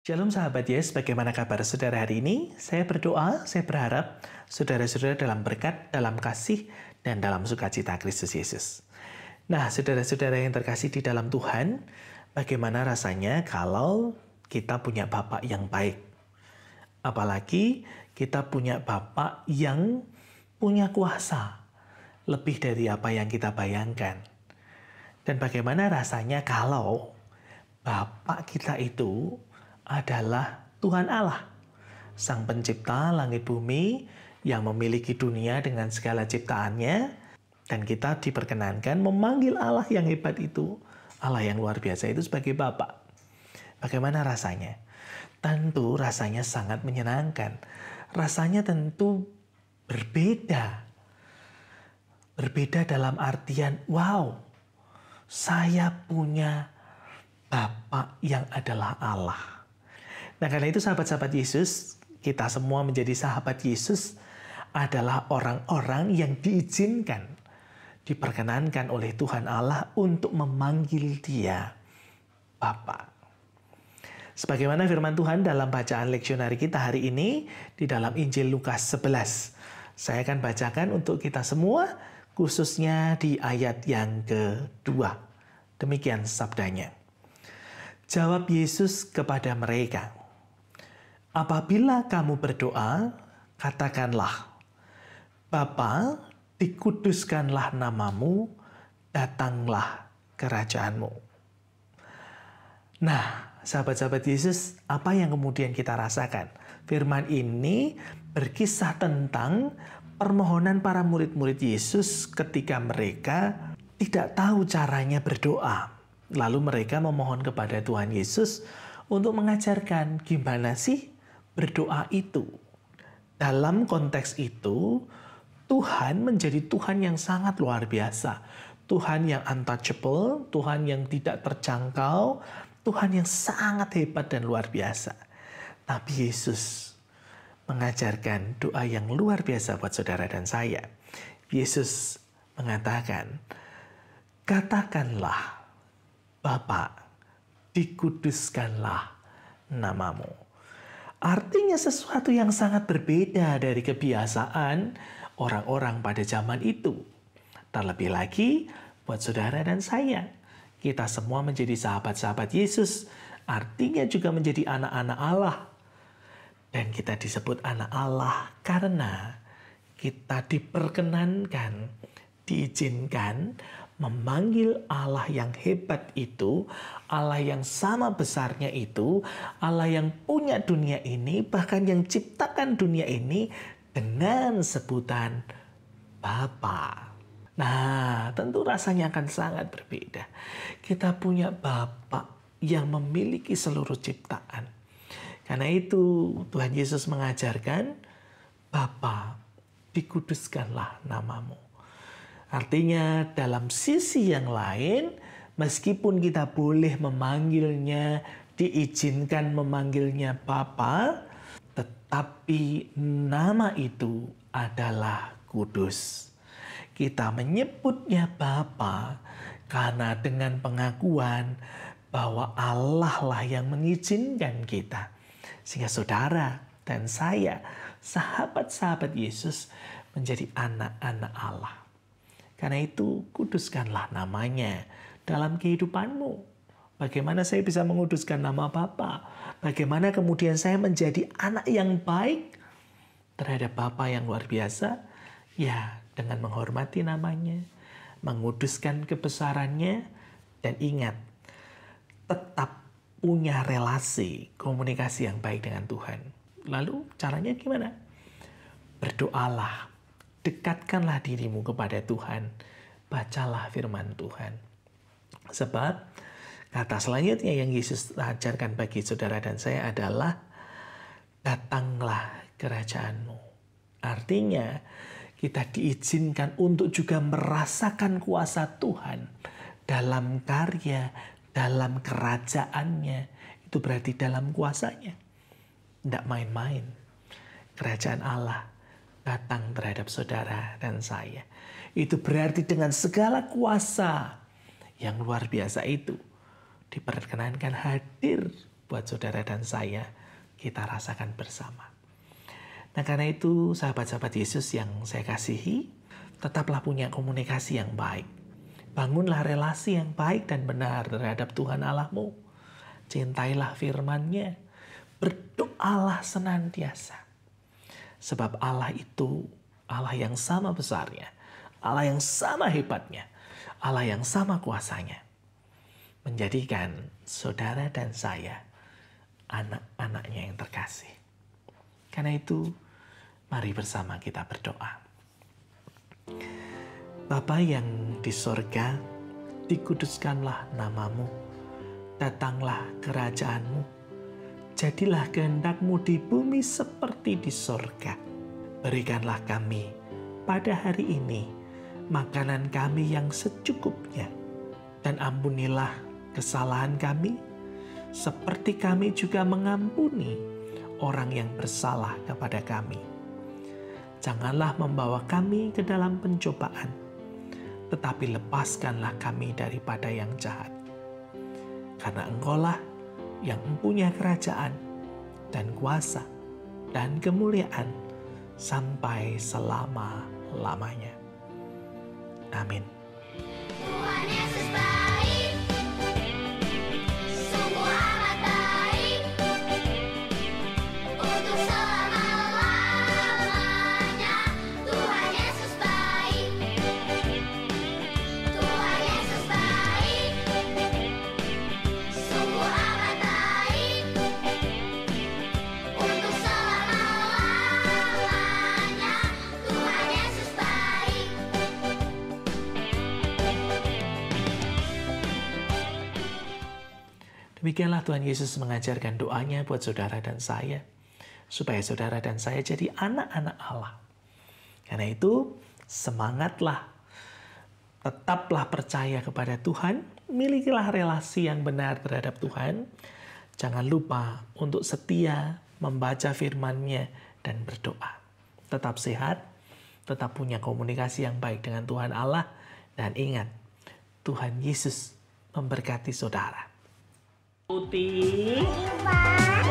Shalom sahabat Yes, bagaimana kabar saudara hari ini? Saya berdoa, saya berharap saudara-saudara dalam berkat, dalam kasih, dan dalam sukacita Kristus Yesus. Nah, saudara-saudara yang terkasih di dalam Tuhan, bagaimana rasanya kalau kita punya Bapak yang baik? Apalagi kita punya Bapak yang punya kuasa lebih dari apa yang kita bayangkan. Dan bagaimana rasanya kalau Bapak kita itu adalah Tuhan Allah, Sang Pencipta langit bumi yang memiliki dunia dengan segala ciptaannya, dan kita diperkenankan memanggil Allah yang hebat itu, Allah yang luar biasa itu sebagai Bapa. Bagaimana rasanya? Tentu rasanya sangat menyenangkan. Rasanya tentu berbeda. Berbeda dalam artian, wow, saya punya Bapa yang adalah Allah. Nah, karena itu sahabat-sahabat Yesus, kita semua menjadi sahabat Yesus adalah orang-orang yang diizinkan, diperkenankan oleh Tuhan Allah untuk memanggil Dia Bapa. Sebagaimana firman Tuhan dalam bacaan leksionari kita hari ini di dalam Injil Lukas 11. Saya akan bacakan untuk kita semua, khususnya di ayat yang kedua. Demikian sabdanya. Jawab Yesus kepada mereka, apabila kamu berdoa, katakanlah, Bapa, dikuduskanlah namamu, datanglah kerajaanmu. Nah, sahabat-sahabat Yesus, apa yang kemudian kita rasakan? Firman ini berkisah tentang permohonan para murid-murid Yesus ketika mereka tidak tahu caranya berdoa. Lalu mereka memohon kepada Tuhan Yesus untuk mengajarkan gimana sih berdoa itu. Dalam konteks itu, Tuhan menjadi Tuhan yang sangat luar biasa. Tuhan yang untouchable, Tuhan yang tidak terjangkau, Tuhan yang sangat hebat dan luar biasa. Tapi Yesus mengajarkan doa yang luar biasa buat saudara dan saya. Yesus mengatakan, katakanlah, Bapa, dikuduskanlah namamu. Artinya sesuatu yang sangat berbeda dari kebiasaan orang-orang pada zaman itu. Terlebih lagi buat saudara dan saya. Kita semua menjadi sahabat-sahabat Yesus. Artinya juga menjadi anak-anak Allah. Dan kita disebut anak Allah karena kita diperkenankan, diizinkan memanggil Allah yang hebat itu, Allah yang sama besarnya itu, Allah yang punya dunia ini, bahkan yang ciptakan dunia ini dengan sebutan Bapa. Nah, tentu rasanya akan sangat berbeda. Kita punya Bapa yang memiliki seluruh ciptaan. Karena itu Tuhan Yesus mengajarkan, Bapa, dikuduskanlah namamu. Artinya dalam sisi yang lain, meskipun kita boleh memanggilnya, diizinkan memanggilnya Bapa, tetapi nama itu adalah kudus. Kita menyebutnya Bapa karena dengan pengakuan bahwa Allah lah yang mengizinkan kita. Sehingga saudara dan saya, sahabat-sahabat Yesus, menjadi anak-anak Allah. Karena itu, kuduskanlah namanya dalam kehidupanmu. Bagaimana saya bisa menguduskan nama Bapa? Bagaimana kemudian saya menjadi anak yang baik terhadap Bapa yang luar biasa? Ya, dengan menghormati namanya, menguduskan kebesarannya, dan ingat, tetap punya relasi, komunikasi yang baik dengan Tuhan. Lalu caranya gimana? Berdoalah. Dekatkanlah dirimu kepada Tuhan. Bacalah firman Tuhan. Sebab kata selanjutnya yang Yesus ajarkan bagi saudara dan saya adalah datanglah kerajaanmu. Artinya kita diizinkan untuk juga merasakan kuasa Tuhan dalam karya, dalam kerajaannya. Itu berarti dalam kuasanya. Tidak main-main. Kerajaan Allah datang terhadap saudara dan saya. Itu berarti dengan segala kuasa yang luar biasa itu diperkenankan hadir buat saudara dan saya, kita rasakan bersama. Nah, karena itu sahabat-sahabat Yesus yang saya kasihi, tetaplah punya komunikasi yang baik. Bangunlah relasi yang baik dan benar terhadap Tuhan Allahmu. Cintailah firman-Nya. Berdoalah senantiasa. Sebab Allah itu Allah yang sama besarnya, Allah yang sama hebatnya, Allah yang sama kuasanya. Menjadikan saudara dan saya anak-anaknya yang terkasih. Karena itu, mari bersama kita berdoa. Bapa yang di sorga, dikuduskanlah namamu, datanglah kerajaanmu, jadilah kehendak-mu di bumi seperti di sorga. Berikanlah kami pada hari ini makanan kami yang secukupnya, dan ampunilah kesalahan kami, seperti kami juga mengampuni orang yang bersalah kepada kami. Janganlah membawa kami ke dalam pencobaan, tetapi lepaskanlah kami daripada yang jahat. Karena Engkaulah yang mempunyai kerajaan dan kuasa dan kemuliaan sampai selama-lamanya. Amin. Tuhan Yesus baik, sungguh amat baik, untuk selama-lamanya. Tuhan Yesus baik, Tuhan Yesus baik, sungguh amat baik, untuk selama-lamanya. Tuhan Yesus baik. Demikianlah Tuhan Yesus mengajarkan doanya buat saudara dan saya, supaya saudara dan saya jadi anak-anak Allah. Karena itu, semangatlah, tetaplah percaya kepada Tuhan, milikilah relasi yang benar terhadap Tuhan. Jangan lupa untuk setia membaca firman-Nya dan berdoa. Tetap sehat, tetap punya komunikasi yang baik dengan Tuhan Allah, dan ingat, Tuhan Yesus memberkati saudara. Putih. Pak.